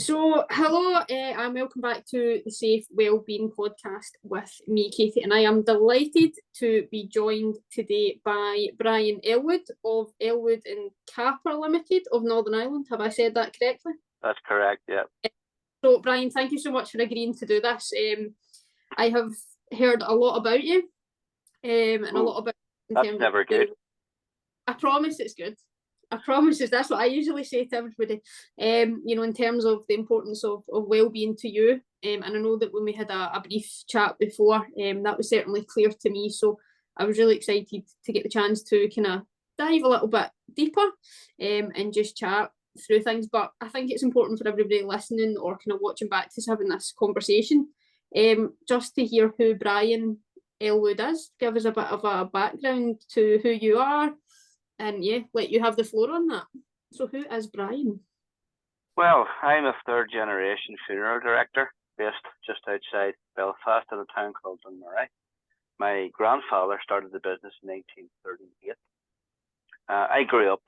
So, hello, and welcome back to the Safe Wellbeing podcast with me, Katie, and I am delighted to be joined today by Brian Elwood of Elwood and Capper Limited of Northern Ireland. Have I said that correctly? That's correct, yeah. So, Brian, thank you so much for agreeing to do this. I have heard a lot about you, and a lot about. That's never good. I promise it's good. I promise that's what I usually say to everybody. In terms of the importance of well-being to you. And I know that when we had a brief chat before, that was certainly clear to me. So I was really excited to get the chance to kind of dive a little bit deeper and just chat through things. But I think it's important for everybody listening or kind of watching back to having this conversation, just to hear who Brian Elwood is. Give us a bit of a background to who you are. And yeah, let you have the floor on that. So who is Brian? Well, I'm a third generation funeral director based just outside Belfast in a town called Dunmurray. My grandfather started the business in 1938. I grew up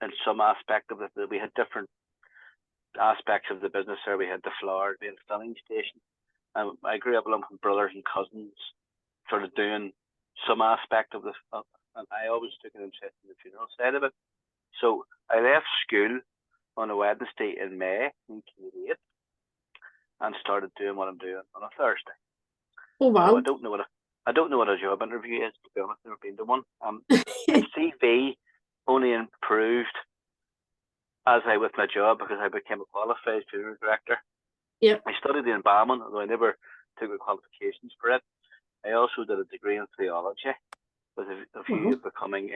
in some aspect of it. We had different aspects of the business there. We had the floor, we had a filling station. I grew up along with brothers and cousins, sort of doing some aspect of this. And I always took an interest in the funeral side of it. So I left school on a Wednesday in May 1988 and started doing what I'm doing on a Thursday. Oh wow! So I don't know what a job interview is, to be honest. I've never been to one. My CV only improved as I with my job because I became a qualified funeral director. Yeah. I studied the embalming, although I never took the qualifications for it. I also did a degree in theology, with a view of becoming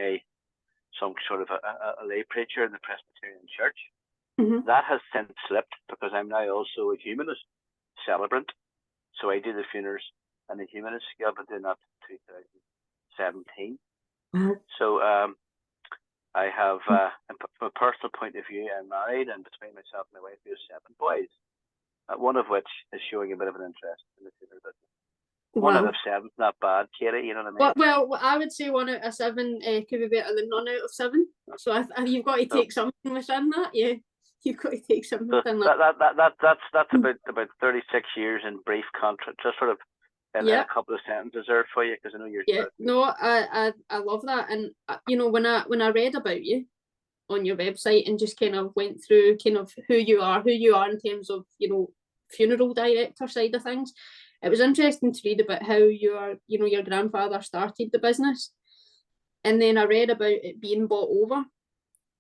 some sort of a lay preacher in the Presbyterian Church. Mm-hmm. That has since slipped because I'm now also a humanist celebrant. So I do the funerals and the humanist skill. I've been doing that since 2017. Mm-hmm. So I have, from a personal point of view, I'm married, and between myself and my wife, we have 7 boys, one of which is showing a bit of an interest in the funeral business. Wow. 1 out of 7's not bad, Katie, you know what I mean? Well, I would say 1 out of 7 could be better than none out of 7. So you've got to take something within that, yeah. You've got to take something within that. That's about 36 years in brief contract, just sort of in a couple of sentences there for you, because I know you're. Yeah, no, I love that, and when I read about you on your website and just kind of went through kind of who you are in terms of funeral director side of things. It was interesting to read about how your grandfather started the business, and then I read about it being bought over,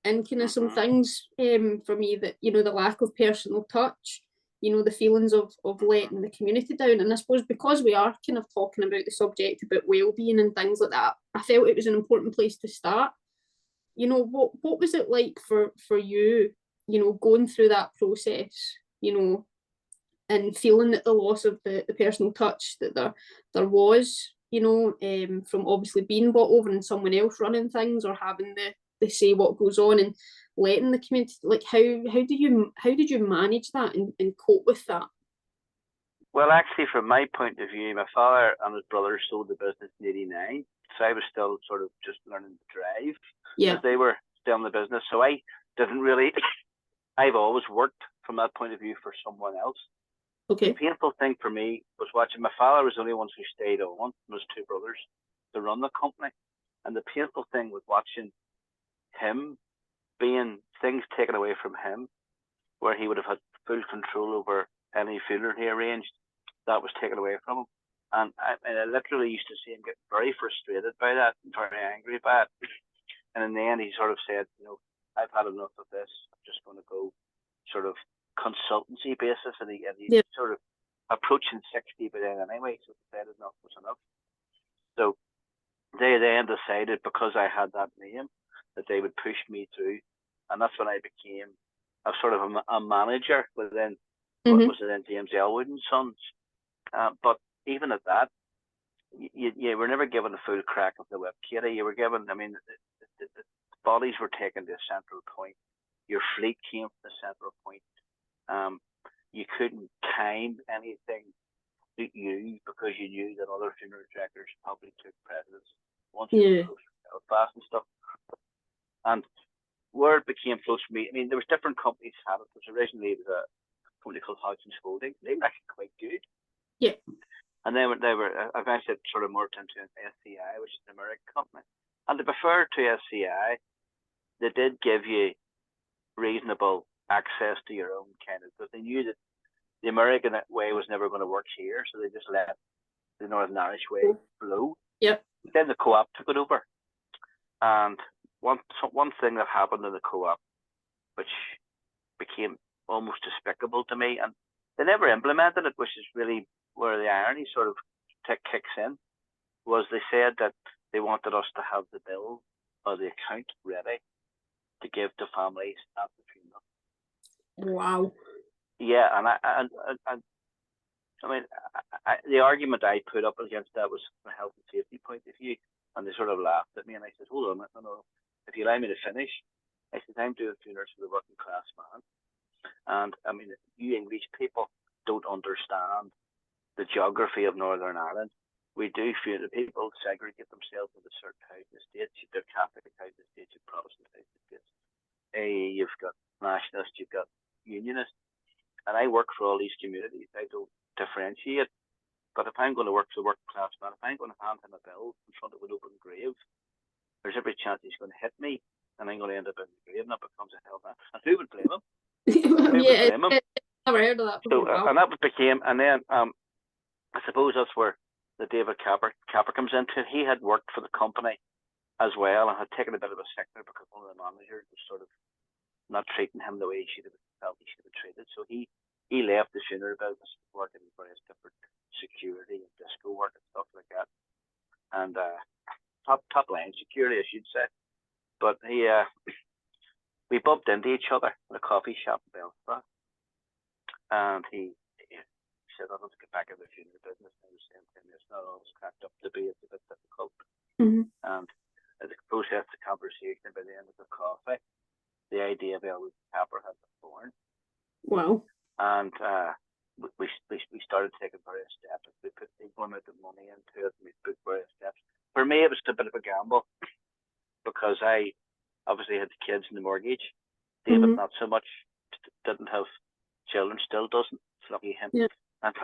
and kind of some things for me that the lack of personal touch, the feelings of letting the community down, and I suppose because we are kind of talking about the subject about well-being and things like that, I felt it was an important place to start. What was it like for you, going through that process, and feeling that the loss of the personal touch that there was, from obviously being bought over and someone else running things or having the say what goes on and letting the community, like how did you manage that and cope with that? Well, actually, from my point of view, my father and his brother sold the business in '89, so I was still sort of just learning to drive as they were still in the business. So I didn't really. I've always worked from that point of view for someone else. Okay. The painful thing for me was watching. My father was the only one who stayed on. There was 2 brothers to run the company, and the painful thing was watching him being things taken away from him, where he would have had full control over any funeral he arranged. That was taken away from him, and I literally used to see him get very frustrated by that and very angry by it. And in the end, he sort of said, I've had enough of this. I'm just going to go sort of consultancy basis, and he sort of approaching 60 by then anyway, so he said enough was enough. So they then decided, because I had that name, that they would push me through, and that's when I became a sort of a manager within what was then James Elwood and Sons. But even at that, you were never given a full crack of the whip, Katie. You were given, I mean, the bodies were taken to a central point. Your fleet came to the central point. You couldn't time anything to you because you knew that other funeral directors probably took precedence once you were close to Belfast and stuff. And where it became close for me, I mean, there was different companies had it. It was originally a company called Hodgson Holdings. They were actually quite good. Yeah. And they were eventually sort of merged into an SCI, which is an American company. And to be fair to SCI, they did give you reasonable access to your own kind of, because they knew that the American way was never going to work here, so they just let the Northern Irish way flow. Yep. Then the co-op took it over. And one thing that happened in the co-op, which became almost despicable to me, and they never implemented it, which is really where the irony sort of kicks in, was they said that they wanted us to have the bill or the account ready to give to families at the funeral. Wow. Yeah, and I mean, the argument I put up against that was from a health and safety point of view, and they sort of laughed at me, and I said, hold on, no, if you allow me to finish, I said, I'm doing funerals for the working class man, and I mean, you English people don't understand the geography of Northern Ireland. We do feel that people segregate themselves into certain housing estates. You've got Catholic housing estates, you've Protestant housing estates. You've got nationalists, you've got unionists. And I work for all these communities. I don't differentiate. But if I'm going to work for the working class man, if I'm going to hand him a bill in front of an open grave, there's every chance he's going to hit me, and I'm going to end up in the grave, and that becomes a hell man. And who would blame him? Yeah, I've never heard of that before. So, and that became, and then I suppose that's where the David Capper comes into. He had worked for the company as well, and had taken a bit of a sickener because one of the managers was sort of not treating him the way he should have felt he should have been treated. So he left the funeral business, working in various different security and disco work and stuff like that, and top line security, I should say. But we bumped into each other in a coffee shop in Belfast, and he said, "I want to get back in the funeral business." And I was saying to him, "It's not always cracked up to be. It's a bit difficult." Mm-hmm. And as a process of conversation, by the end of the coffee, the idea of Elwood Capper had been born. Wow. And we started taking various steps. We put the amount of money into it, and we put various steps. For me, it was a bit of a gamble because I obviously had the kids and the mortgage. David, not so much, didn't have children, still doesn't. It's lucky him. Yeah. And,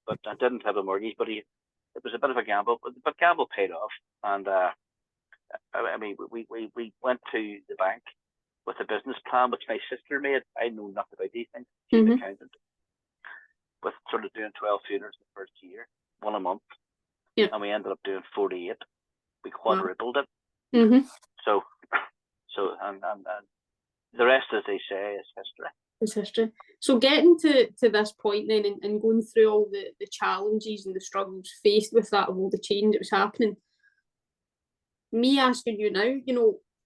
but I didn't have a mortgage, but it was a bit of a gamble, but gamble paid off. And I mean, we went to the bank with a business plan, which my sister made. I know nothing about these things. She's an accountant. With sort of doing 12 funerals in the first year, one a month. Yeah. And we ended up doing 48. We quadrupled it. Mm-hmm. So and the rest, as they say, is history. It's history. So getting to this point then, and going through all the challenges and the struggles faced with that, of all the change that was happening, me asking you now,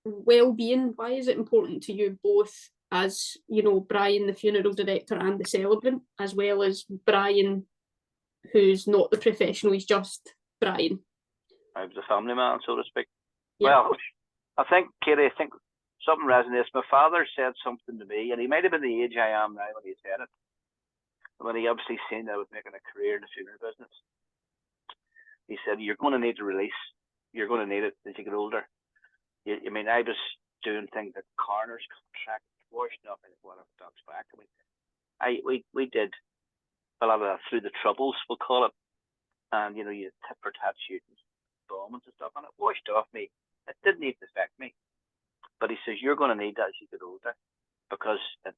well-being, why is it important to you both as, Brian, the funeral director and the celebrant, as well as Brian, who's not the professional, he's just Brian? I was a family man, so to speak. Yeah. Well, I think, Katie, something resonates. My father said something to me, and he might have been the age I am now when he said it, when he obviously seen that I was making a career in the funeral business. He said, "You're going to need to release. You're going to need it as you get older." I mean, I was doing things like coroner's contract, washing up and whatever dogs back. I mean, we did a lot of that through the troubles, we'll call it. And, you tit for tat shootings, bombings and stuff, and it washed off me. It didn't even affect me. But he says, "You're going to need that as you get older, because it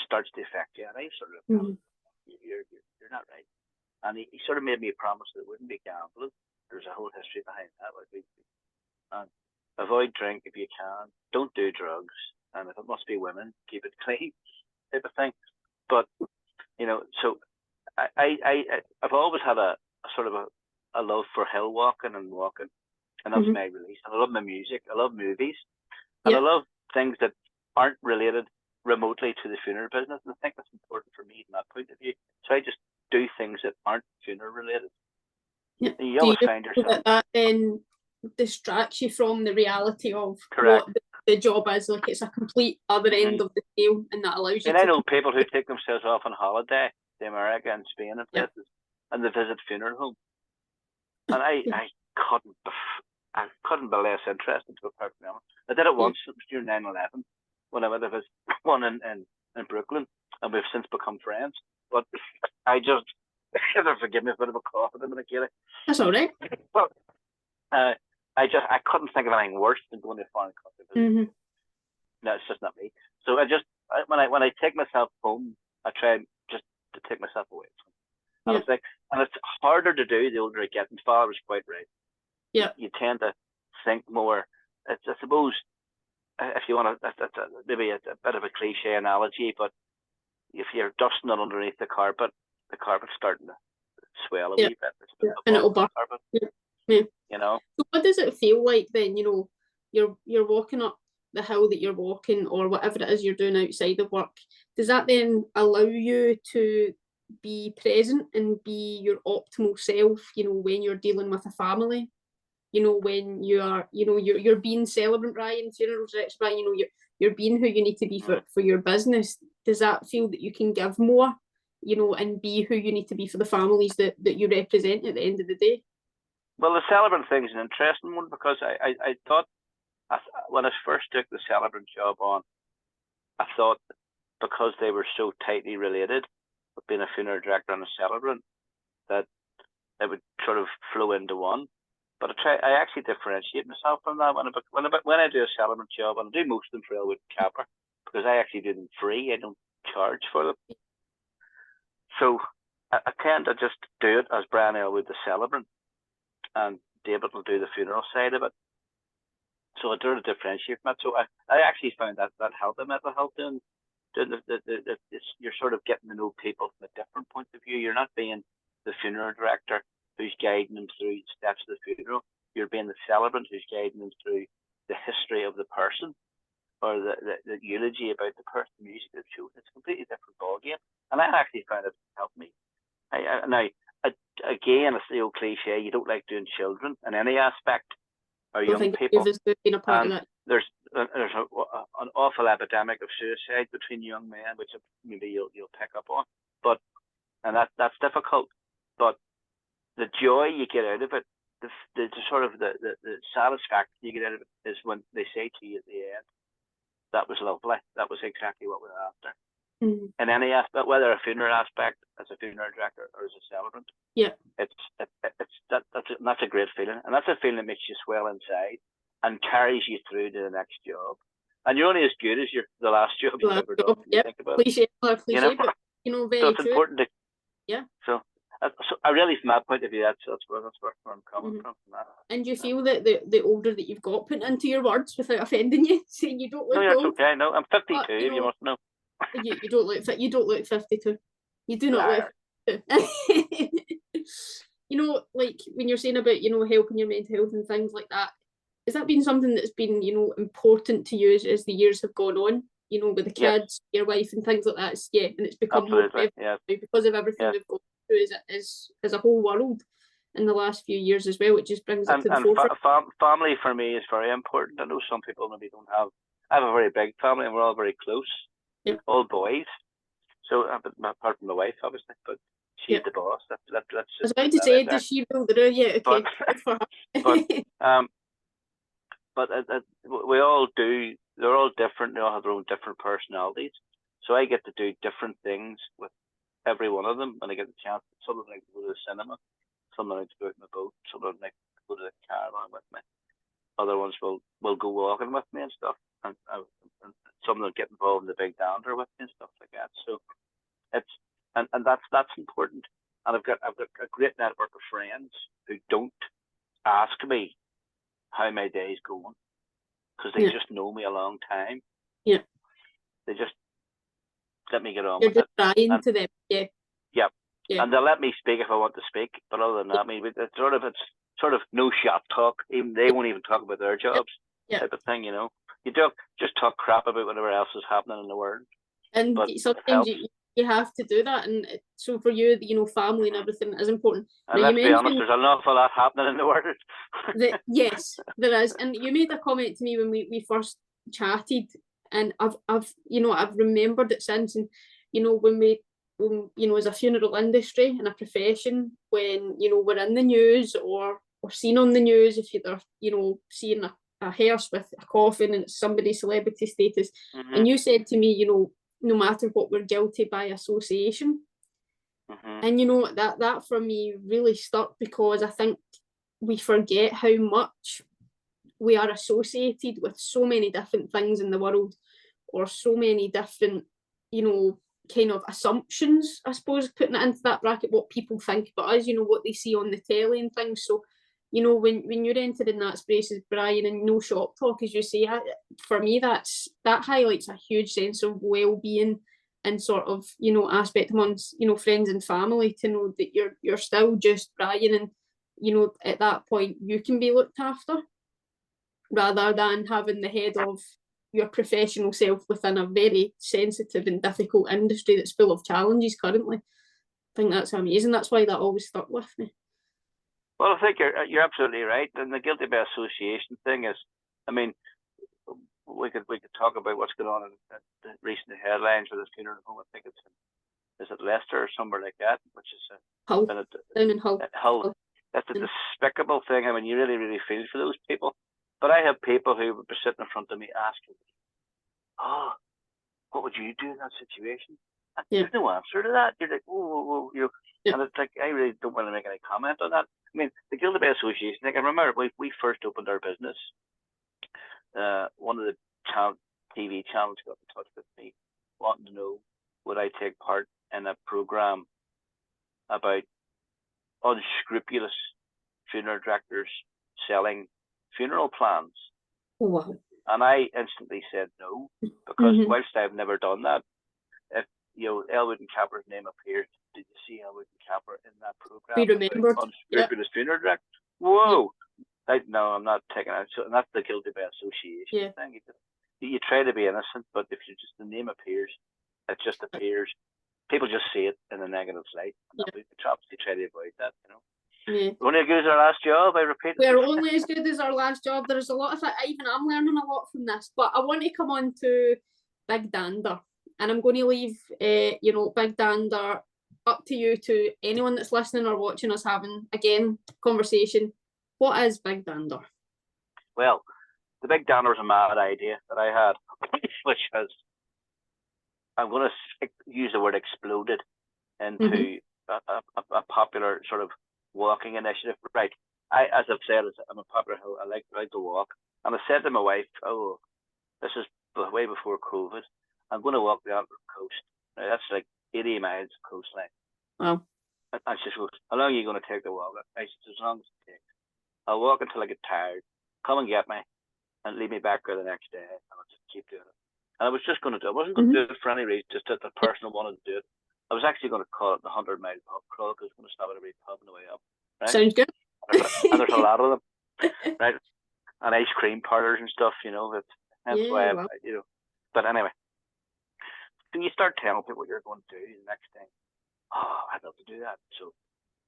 starts to affect you." And I sort of, you're not right. And he sort of made me a promise that it wouldn't be gambling. There's a whole history behind that. And avoid drink if you can. Don't do drugs. And if it must be women, keep it clean, type of thing. But, so I've always had a sort of a love for hill walking and walking. And that's my release. And I love my music. I love movies. And I love things that aren't related remotely to the funeral business. And I think that's important for me from that point of view. So I just do things that aren't funeral related. Yeah. And you always find yourself. That then distracts you from the reality of Correct. what the job is. Like, it's a complete other end of the scale, and that allows you and I know people who take themselves off on holiday to America and Spain and places, and they visit funeral homes. And I couldn't. I couldn't be less interested, to be perfectly honest. I did it once. It was during 9/11 when I went to visit one in Brooklyn, and we've since become friends. But I just, forgive me, a bit of a cough at the minute, Katie. That's all right. Well, I couldn't think of anything worse than going to a foreign country. No, it's just not me. So when I take myself home, I try just to take myself away. And it's like, and it's harder to do the older I get. And Father was quite right. Yeah. You tend to think more. It's, I suppose, if you want to, that's maybe a bit of a cliche analogy, but if you're dusting it underneath the carpet's starting to swell a wee bit. And it'll burn. Yeah. You know. So what does it feel like then? You know, you're walking up the hill that you're walking, or whatever it is you're doing outside of work. Does that then allow you to be present and be your optimal self? You know, when you're dealing with a family. You know, when you are, you know, you're being celebrant Brian, funeral director Brian, you know, you're being who you need to be for your business. Does that feel that you can give more, you know, and be who you need to be for the families that you represent at the end of the day? Well, the celebrant thing is an interesting one, because I thought, when I first took the celebrant job on, I thought because they were so tightly related, with being a funeral director and a celebrant, that it would sort of flow into one. But I actually differentiate myself from that when I do a celebrant job, and I do most of them for Elwood Capper, because I actually do them free. I don't charge for them. So I tend to just do it as Brian Elwood, the celebrant, and David will do the funeral side of it. So I do differentiate from that. So I actually found that helped in mental health. You're sort of getting to know people from a different point of view. You're not being the funeral director who's guiding them through the steps of the funeral. You're being the celebrant who's guiding them through the history of the person, or the eulogy about the person, the music of the show. It's a completely different ballgame. And I actually found it helped me. Again, it's the old cliche, you don't like doing children in any aspect, or young people. There's an awful epidemic of suicide between young men, which maybe you'll pick up on. And that's difficult. But the joy you get out of it, the sort of the satisfaction you get out of it, is when they say to you at the end, that was lovely. That was exactly what we're after. In any aspect, whether a funeral aspect, as a funeral director or as a celebrant, that's a great feeling, and that's a feeling that makes you swell inside and carries you through to the next job. And you're only as good as the last job you've ever done. Think about cliche, it. You know? But very so it's true. important to. Yeah. So I really, from that point of view, that's where I'm coming from. That. And you feel that the older that you've got, putting into your words without offending you, saying you don't look old. No, that's okay. No, I'm 52. If you must know. You don't look 52. You do not look 52. You know, like when you're saying about, helping your mental health and things like that, has that been something that's been, important to you as the years have gone on? With the kids, your wife, and things like that. And it's become more because of everything we've gone through as a whole world in the last few years as well. It just brings it to the forefront. Family for me is very important. I know some people maybe don't have. I have a very big family, and we're all very close. All boys. So, apart from my wife, obviously, but she's the boss. Let's I was about to say, does she rule the room? Yeah, okay. But we all do. They're all different. They all have their own different personalities. So I get to do different things with every one of them when I get the chance. Some of them like to go to the cinema. Some of them like to go out in the boat. Some of them like to go to the caravan with me. Other ones will go walking with me and stuff. And some of them get involved in the big dander with me and stuff like that. So it's and that's important. And I've got a great network of friends who don't ask me how my day's going, because they just know me a long time. Yeah. They just let me get on You're with just it. trying to them. Yeah. And they'll let me speak if I want to speak. But other than that, I mean, it's sort of no shop talk. Even they won't even talk about their jobs. Type of thing, You don't just talk crap about whatever else is happening in the world. And sometimes you have to do that, and so for you, family and everything is important. And let's be honest, there's an awful lot happening in the world. Yes, there is. And you made a comment to me when we first chatted, and I've remembered it since. And when as a funeral industry and a profession, when we're in the news or or seen on the news, if you're, you know, seeing a hearse with a coffin and it's somebody's celebrity status. And you said to me, you know, no matter what, we're guilty by association. And you know, that for me really stuck, because I think we forget how much we are associated with so many different things in the world, or so many different, you know, kind of assumptions, I suppose, putting it into that bracket, what people think about us, you know, what they see on the telly and things. So, you know, when you're entering that space as Brian, and no shop talk, as you say, for me, that highlights a huge sense of well-being and sort of, you know, aspect amongst, you know, friends and family, to know that you're still just Brian, and, you know, at that point you can be looked after, rather than having the head of your professional self within a very sensitive and difficult industry that's full of challenges currently. I think that's amazing. That's why that always stuck with me. Well, I think you're absolutely right. And the guilty by association thing is, I mean, we could talk about what's going on in the recent headlines with this funeral home. I think is it Leicester or somewhere like that, which is Hull, down in Hull. Hull. That's a despicable thing. I mean, you really, really feel for those people. But I have people who would be sitting in front of me asking me, "Oh, what would you do in that situation?" And there's no answer to that. You're like, "Whoa, you know," and it's like, I really don't want to make any comment on that. I mean, the guilty by association. Like, I remember we first opened our business. One of the TV channels got in touch with me, wanting to know would I take part in a program about unscrupulous funeral directors selling funeral plans. Oh, wow. And I instantly said no, because whilst I've never done that, if, you know, Elwood and Capper's name appears, did you see Elwood and Capper in that program? Be remembered. Unscrupulous funeral director. Whoa! No, I'm not taking it. So, and that's the guilty by association thing. You try to be innocent, but if you just, the name appears, it just appears. People just see it in a negative light. We obviously try to avoid that, you know. Yeah. We're only as good as our last job, I repeat. We're only as good as our last job. There's a lot of that. Even I'm learning a lot from this. But I want to come on to Big Dander. And I'm going to leave, you know, Big Dander up to you, to anyone that's listening or watching us having, again, conversation. What is Big Dander? Well, the Big Dander was a mad idea that I had, which has, I'm going to use the word exploded into a popular sort of walking initiative. Right. As I've said, I'm a popular, I like to walk. And I said to my wife, "Oh, this is way before COVID. I'm going to walk the Antwerp coast." Now, that's like 80 miles of coastline. Wow. And she goes, "How long are you going to take the walk?" I said, "As long as it takes. I'll walk until I get tired. Come and get me and leave me back there the next day. And I'll just keep doing it." And I was just going to do it. I wasn't going to do it for any reason, just that the person wanted to do it. I was actually going to call it the 100-mile pub crawl, because I was going to stop at every pub on the way up. Right? Sounds good. And there's a lot of them, right? And ice cream parlors and stuff, you know. That's why, you know. But anyway, when you start telling people what you're going to do, the next thing, "Oh, I'd love to do that." So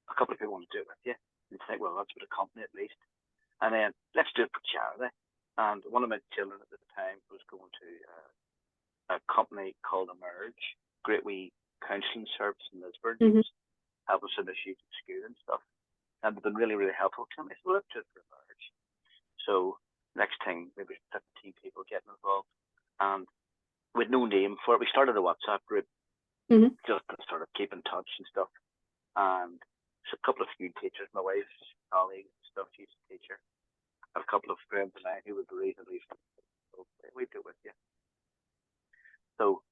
a couple of people want to do it with you. And you think, well, that's with a company at least. And then, let's do it for charity. And one of my children at the time was going to a company called Emerge, great wee counselling service in Lisbon, help us with issues in school and stuff. And they've been really, really helpful to me. So let's do it for Emerge. So next thing, maybe 15 people getting involved. And with no name for it, we started a WhatsApp group just to sort of keep in touch and stuff. And there's a couple of school teachers, my wife's colleagues and stuff, she's a teacher. A couple of friends of mine who would be reasonably, so we do it with you. So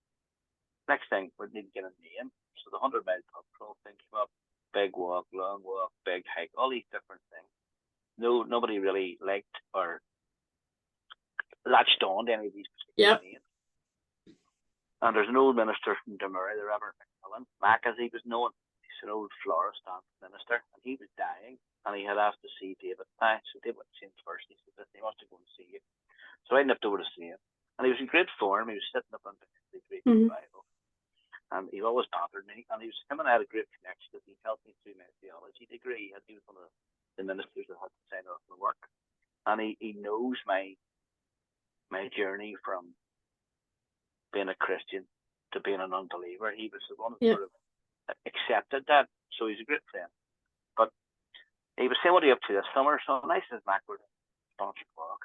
next thing, we need to get a name. So the 100-mile pub crawl thing came up. Big walk, long walk, big hike, all these different things. Nobody really liked or latched on to any of these particular names. And there's an old minister from Dumurray, the Reverend McMillan, Mac as he was known. He's an old florist and minister, and he was dying, and he had asked to see David. So David went to see him first. He said, "He wants to go and see you." So I nipped over to see him, and he was in great form. He was sitting up on the great Bible. And he always bothered me, and him and I had a great connection, because he helped me through my theology degree. He was one of the ministers that had to sign off my work, and he knows my journey from being a Christian to being an unbeliever. He was the one who sort of accepted that, so he's a great friend. But he was saying, what are you up to this summer? So I said, Mac, we're going to walk.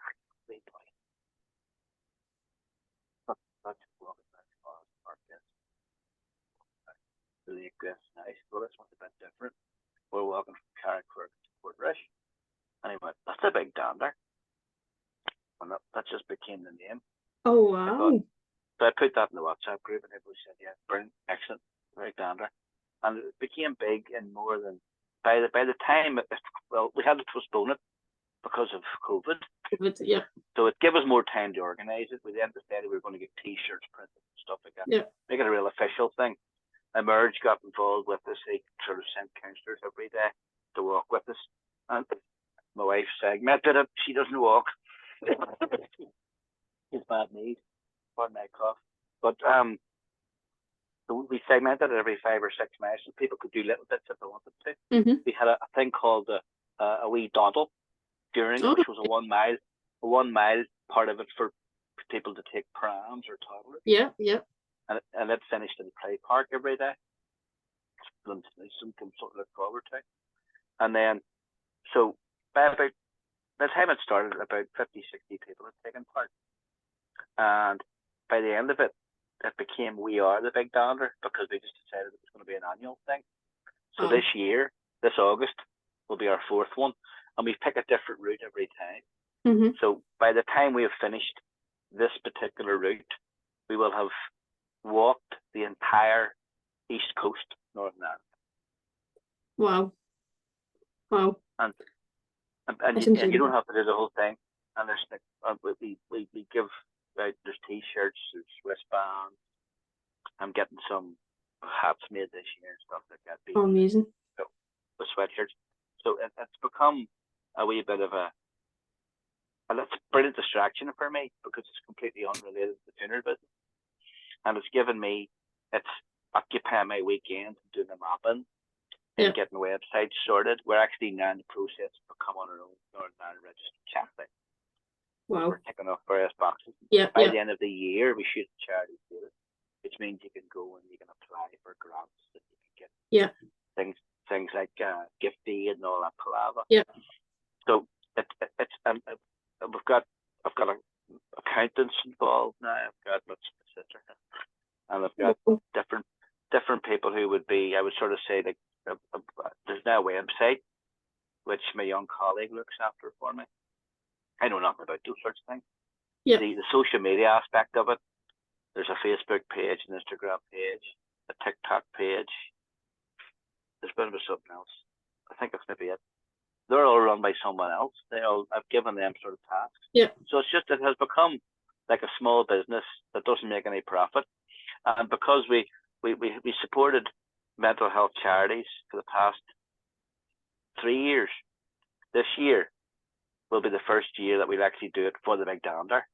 Really good, nice. Well, this one's a bit different. We're walking from Carrickfergus to Portrush. And he went, that's a big dander. And that just became the name. Oh, wow. So I put that in the WhatsApp group and everybody said, yeah, brilliant, excellent, big dander. And it became big in more than, by the time, we had to postpone it because of COVID. Yeah. So it gave us more time to organise it. We then decided we were going to get T-shirts printed and stuff like that. Yeah. Make it a real official thing. Emerge got involved with us. They sort of sent counsellors every day to walk with us. And my wife segmented it. She doesn't walk. She's bad knees. Pardon my cough. But so we segmented it every 5 or 6 miles, so people could do little bits if they wanted to. Mm-hmm. We had a thing called a wee dawdle during it, which was a 1 mile. A 1 mile part of it for people to take prams or toddlers. Yeah, yeah. And it finished in Pride Park every day. Something sort of look forward to. And then, so by about the time it started, about 50, 60 people had taken part. And by the end of it, it became We Are the Big Dander, because we just decided it was going to be an annual thing. So this year, this August, will be our 4th one. And we pick a different route every time. Mm-hmm. So by the time we have finished this particular route, we will have walked the entire East Coast, Northern Ireland. Wow. And you don't have to do the whole thing. And there's we give out, there's T-shirts, there's wristbands. I'm getting some hats made this year and stuff like that. Oh, amazing. So, with sweatshirts. So it's become a wee bit of that's a brilliant distraction for me, because it's completely unrelated to the funeral business. And it's occupying my weekends and doing the mapping and getting the website sorted. We're actually now in the process of becoming our own Northern Ireland registered charity. Wow. We're ticking off various boxes. Yeah. By the end of the year, we shoot charity status, which means you can go and you can apply for grants that you can get. Things like gift aid and all that palaver. Yeah. So I've got accountants involved now. I've got my sister, and I've got different people who would be. I would sort of say like there's now a website which my young colleague looks after for me. I know nothing about those sorts of things. Yeah. The social media aspect of it. There's a Facebook page, an Instagram page, a TikTok page. There's a bit of something else. I think that's maybe it. They're all run by someone else. I've given them sort of tasks. Yeah. So it's just, it has become like a small business that doesn't make any profit. And because we supported mental health charities for the past 3 years, this year will be the first year that we'll actually do it for the Big Dander.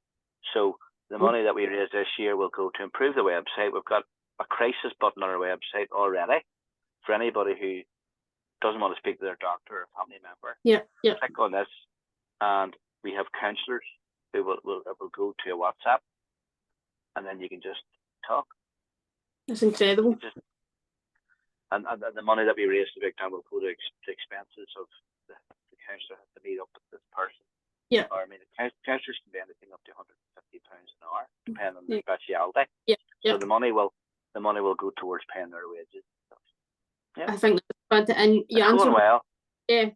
So the money that we raise this year will go to improve the website. We've got a crisis button on our website already for anybody who doesn't want to speak to their doctor or family member. Yeah. Click on this, and we have counsellors who will go to a WhatsApp, and then you can just talk. That's incredible. And the money that we raise to Big Dander will go to expenses of the counsellor has to meet up with this person. Yeah. Or I mean, counsellors can be anything up to £150 an hour, depending on the speciality. Yeah. So the money will go towards paying their wages. Yeah. I think that's fantastic. And you it's going well. Yeah.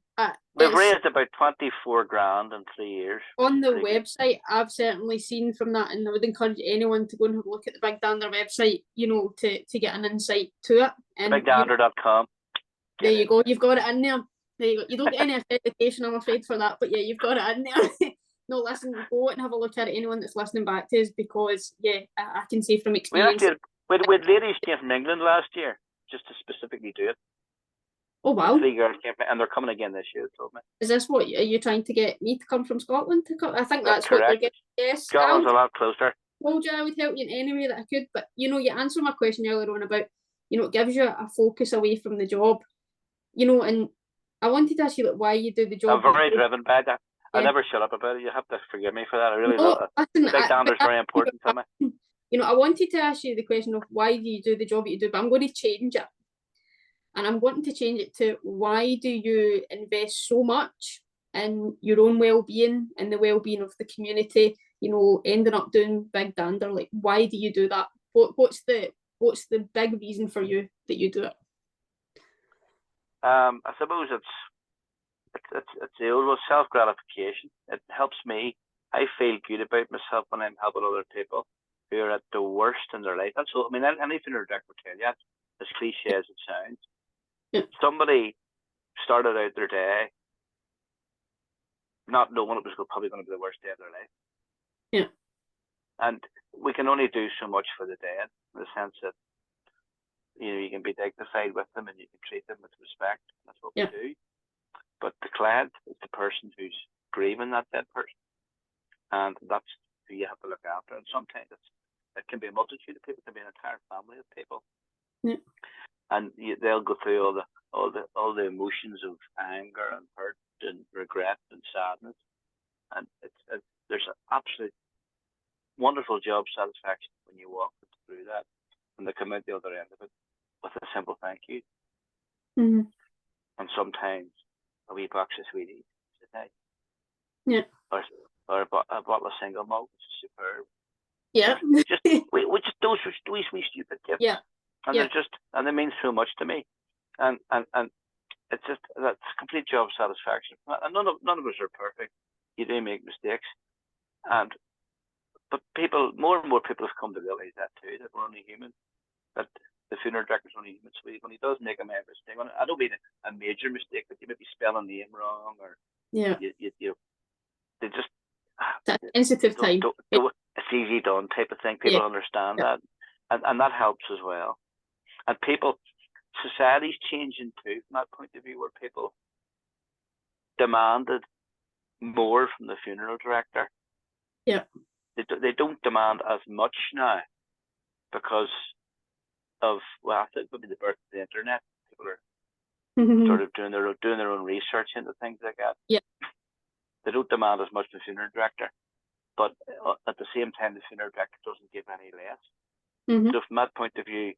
We've raised about 24 grand in 3 years. On the website, I've certainly seen from that, and I would encourage anyone to go and have a look at the Big Dander website, to get an insight to it. And BigDander.com. There you go. You've got it in there. There you go. You don't get any accreditation, I'm afraid, for that, but yeah, you've got it in there. No, listen, go and have a look at it, anyone that's listening back to us, because, I can say from experience. We had ladies came from England last year, just to specifically do it. Oh, wow. 3 girls came, and they're coming again this year, told me. Is this what, are you trying to get me to come from Scotland to come? I think that's correct. What you're getting. Yes. Scotland's a lot closer. Told you I would help you in any way that I could, but, you answered my question earlier on about, it gives you a focus away from the job, and I wanted to ask you why you do the job. I'm very driven by that. I never shut up about it. You have to forgive me for that. I really love it. Big Dander's very important to me. I wanted to ask you the question of why do you do the job that you do, but I'm going to change it. And I'm wanting to change it to, why do you invest so much in your own well-being and the well-being of the community, you know, ending up doing Big Dander? Like, why do you do that? What's the big reason for you that you do it? I suppose it's the old self-gratification. It helps me. I feel good about myself when I'm helping other people who are at the worst in their life. That's all. I mean, anything or Dick will tell you, as cliche as it sounds. Yeah. Somebody started out their day not knowing it was probably going to be the worst day of their life. Yeah. And we can only do so much for the dead, in the sense that, you know, you can be dignified with them and you can treat them with respect. That's what we do. But the client is the person who's grieving that dead person, and that's who you have to look after. And sometimes it can be a multitude of people, it can be an entire family of people. Yeah. And they'll go through all the emotions of anger and hurt and regret and sadness, and there's an absolute wonderful job satisfaction when you walk through that, and they come out the other end of it with a simple thank you. Mm-hmm. And sometimes a wee box of sweeties today. Yeah. Or a bottle of single malt, which is superb. Yeah. Just we just those wee stupid gifts. Yeah. And they're just, and they mean so much to me. And it's just, that's complete job satisfaction. And none of us are perfect. You do make mistakes. But more and more people have come to realize that too, that we're only human. That the funeral director's only human. So when he does make a mistake, I don't mean a major mistake, but you may be spelling the name wrong, or they just, that sensitive time. It's easy done type of thing. People understand that, and that helps as well. And society's changing too from that point of view, where people demanded more from the funeral director. Yeah. They don't demand as much now because of, well, I think maybe the birth of the internet. People are sort of doing their own research into things like that. Yeah. They don't demand as much from the funeral director, but at the same time, the funeral director doesn't give any less. Mm-hmm. So from that point of view,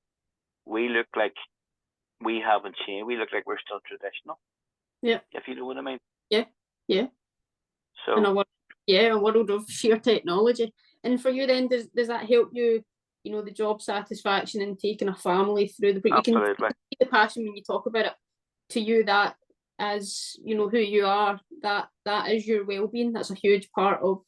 we look like we haven't changed. We look like we're still traditional. Yeah. If you know what I mean. Yeah. Yeah. So in a world of sheer technology. And for you then, does that help you, you know, the job satisfaction and taking a family through the, you can see the passion when you talk about it. To you, that as, you know, who you are, that is your well-being. That's a huge part of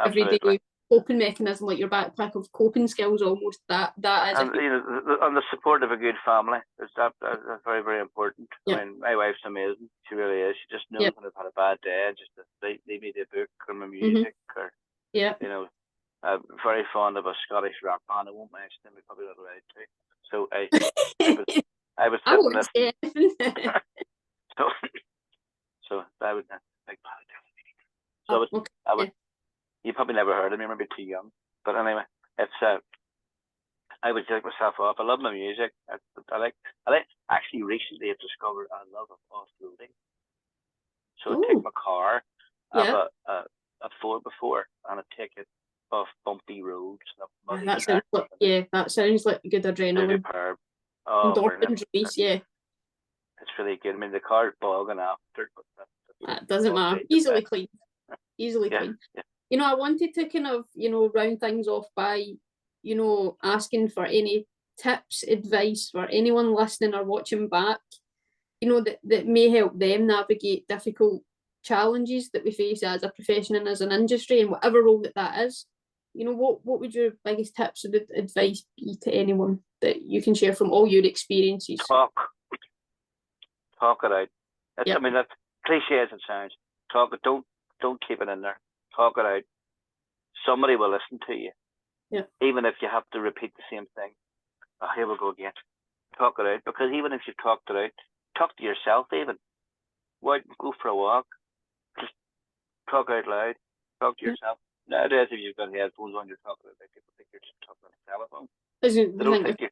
everyday coping mechanism, like your backpack of coping skills almost. That is, and you know, and the support of a good family is that's very, very important. Yeah. I mean, my wife's amazing. She really is. She just knows when I've had a bad day, just to leave me the book or my music, or you know, I'm very fond of a Scottish rock band. I won't mention them. We probably not allowed to. So I was sitting listening. So I would like. So I would. You probably never heard of me. Maybe too young. But anyway, it's I would take myself off. I love my music. I like. Actually, recently I've discovered a love of off-roading. So I take my car. I have a 4x4, and I take it off bumpy roads. That sounds like good adrenaline. Superb. Endorphins release, It's really good. I mean, the car's bogging after, but that doesn't matter. Easily clean. Clean. Yeah. You know, I wanted to kind of, you know, round things off by, you know, asking for any tips, advice for anyone listening or watching back, you know, that may help them navigate difficult challenges that we face as a profession and as an industry, and whatever role that is. You know, what would your biggest tips or advice be to anyone that you can share from all your experiences? Talk it out. I mean, that's cliche as it sounds. Talk it. Don't keep it in there. Talk it out. Somebody will listen to you. Yeah. Even if you have to repeat the same thing. Oh, here we go again. Talk it out, because even if you've talked it out, talk to yourself even. Go out and go for a walk. Just talk out loud. Talk to yourself. Nowadays, if you've got headphones on, you're talking about, people think you're just talking on the telephone. They don't think you.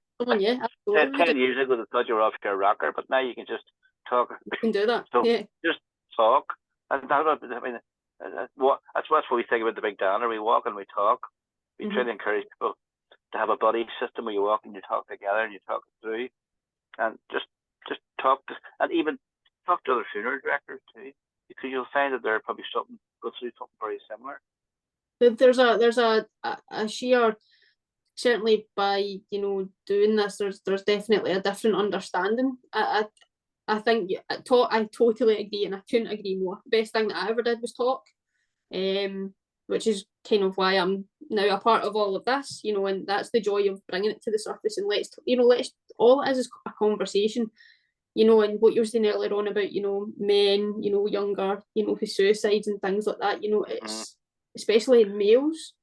10 years ago, they thought you were off your rocker, but now you can just talk. You can do that. So just talk. And that's what we think about the Big Dander. We walk and we talk. We try to encourage people to have a buddy system where you walk and you talk together and you talk it through, and just and even talk to other funeral directors too, because you'll find that they're probably go through something very similar. There's a sheer, certainly by doing this, there's definitely a different understanding. I think I totally agree, and I couldn't agree more. The best thing that I ever did was talk, which is kind of why I'm now a part of all of this, and that's the joy of bringing it to the surface. And let's all it is a conversation, and what you were saying earlier on about, men, younger, with suicides and things like that, it's especially in males.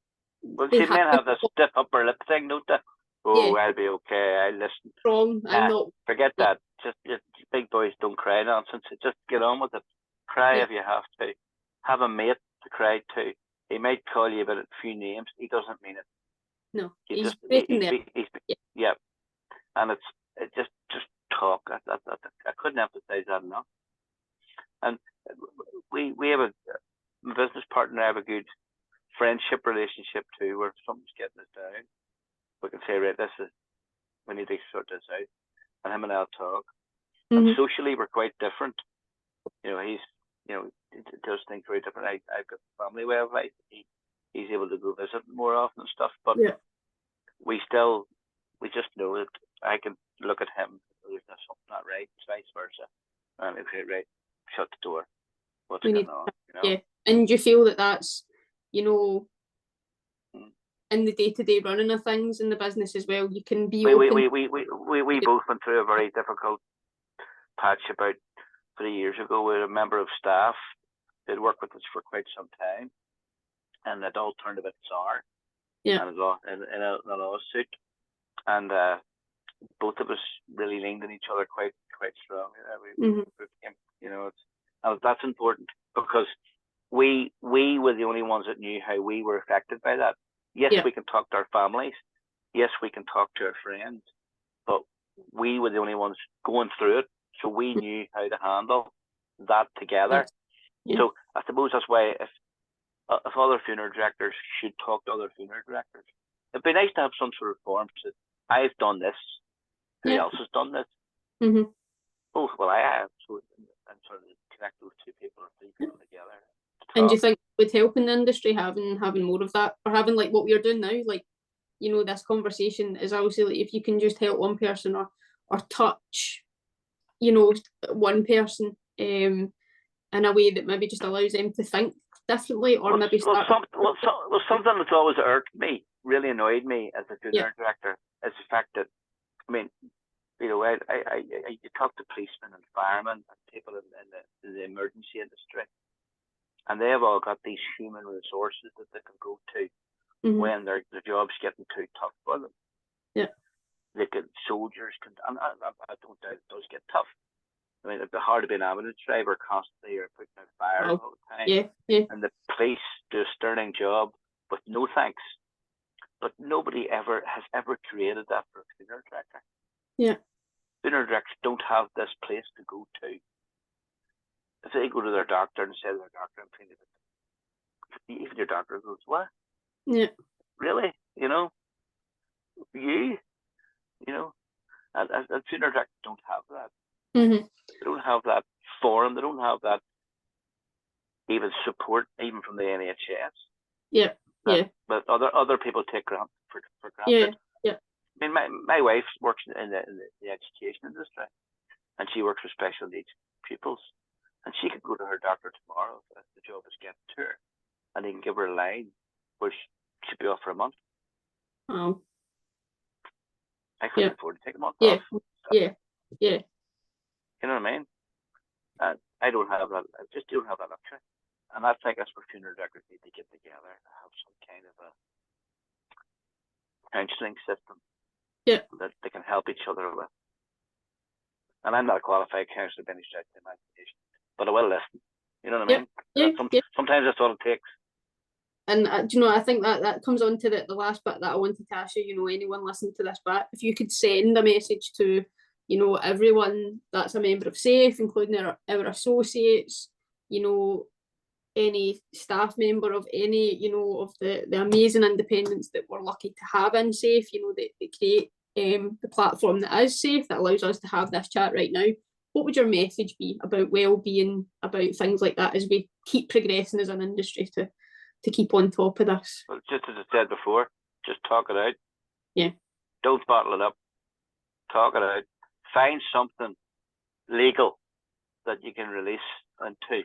Well, see, men have this stiff upper lip thing, don't they? Oh, yeah. I'll be okay. I'll listen. Strong. I'm not. Forget that. Just big boys don't cry nonsense. Just get on with it. Cry if you have to. Have a mate to cry to. He might call you about a few names. He doesn't mean it. No, he's breaking them. Yeah, and it's just talk. I couldn't emphasize that enough. And we have my business partner. I have a good friendship relationship too, where if something's getting us down, we can say, right, we need to sort this out, and him and I'll talk. And socially, we're quite different. He does things very different. I've got a family way of life. He's able to go visit more often and stuff, but we just know that I can look at him. There's something not right, vice versa, and we say, right, shut the door. What's going on? Yeah, and you feel that's in the day-to-day running of things in the business as well. You can be open. We both went through a very difficult patch about 3 years ago with a member of staff. They'd worked with us for quite some time, and it all turned a bit sour. Yeah. And in a lawsuit, and both of us really leaned on each other quite strongly. And that's important, because we were the only ones that knew how we were affected by that. Yes, we can talk to our families. Yes, we can talk to our friends, but we were the only ones going through it, so we knew how to handle that together. So I suppose that's why if other funeral directors should talk to other funeral directors, it'd be nice to have some sort of forum that I've done this, who else has done this? Oh, well, I have. So, and sort of connect those two people or three people together. And do you think it would help in the industry having more of that, or having like what we're doing now, like this conversation is obviously like, if you can just help one person or touch one person in a way that maybe just allows them to think differently, or maybe something that's always irked me, really annoyed me as a funeral director, is the fact that, I mean, you talk to policemen and firemen and people in the emergency industry, and they've all got these human resources that they can go to when their job's getting too tough for them. Yeah. Soldiers can, and I don't doubt it does get tough. I mean, it'd be hard to be an ambulance driver constantly, or putting out fires all the time. Yeah. And the police do a sterling job, but no thanks. But nobody has ever created that for a funeral director. Yeah. Funeral directors don't have this place to go to. If they go to their doctor and say to their doctor, I'm feeling it, even your doctor goes, what? Yeah. Really? And funeral directors don't have that. They don't have that forum. They don't have that even support, even from the NHS. Yeah. But other people take for granted. Yeah. I mean, my wife works in the education industry, and she works with special needs pupils, and she could go to her doctor tomorrow if the job is getting to her, and he can give her a line where she'd be off for a month. Oh. I couldn't afford to take a month off. Yeah. You know what I mean? I don't have that. I just don't have that luxury. And I think that's where funeral directors need to get together and have some kind of a counselling system that they can help each other with. And I'm not a qualified counsellor by any stretch of the imagination, but I will listen. You know what I mean? Sometimes that's all it takes. And I think that comes on to the last bit that I wanted to ask you. Anyone listening to this bit, if you could send a message to everyone that's a member of SAFE, including our associates, any staff member of any, of the amazing independents that we're lucky to have in SAFE, that create the platform that is SAFE, that allows us to have this chat right now. what would your message be about well-being, about things like that, as we keep progressing as an industry to keep on top of this? Well, just as I said before, just talk it out. Yeah. Don't bottle it up. Talk it out. Find something legal that you can release into.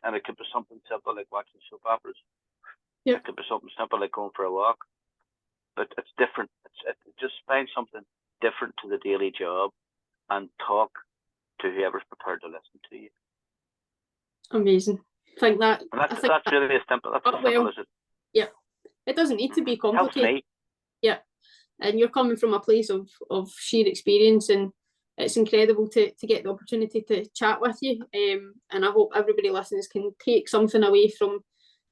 And it could be something simple like watching soap operas. Yeah. It could be something simple like going for a walk. But it's different. Just find something different to the daily job and talk to whoever's prepared to listen to you. Amazing. I think that's really as simple. That's as simple as it. Yeah. It doesn't need to be complicated. Helps me. Yeah. And you're coming from a place of sheer experience, and it's incredible to get the opportunity to chat with you. And I hope everybody listening can take something away from,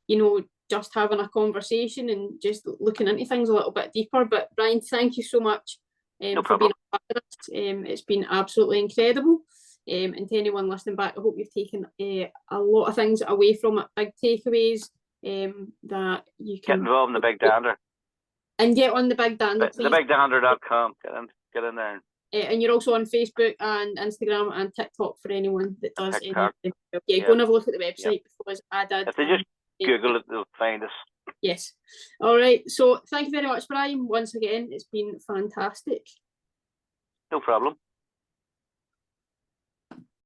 you know, just having a conversation and just looking into things a little bit deeper. But Brian, thank you so much for being a part of this. It's been absolutely incredible. And to anyone listening back, I hope you've taken a lot of things away from it, big takeaways that you can... Get involved in the Big Dander. And get on the Big Dander, please. Thebigdander.com. Get in there. And you're also on Facebook and Instagram and TikTok for anyone that does anything. Yeah, go and have a look at the website because I did. If they just Google it, they'll find us. Yes. All right. So thank you very much, Brian. Once again, it's been fantastic. No problem.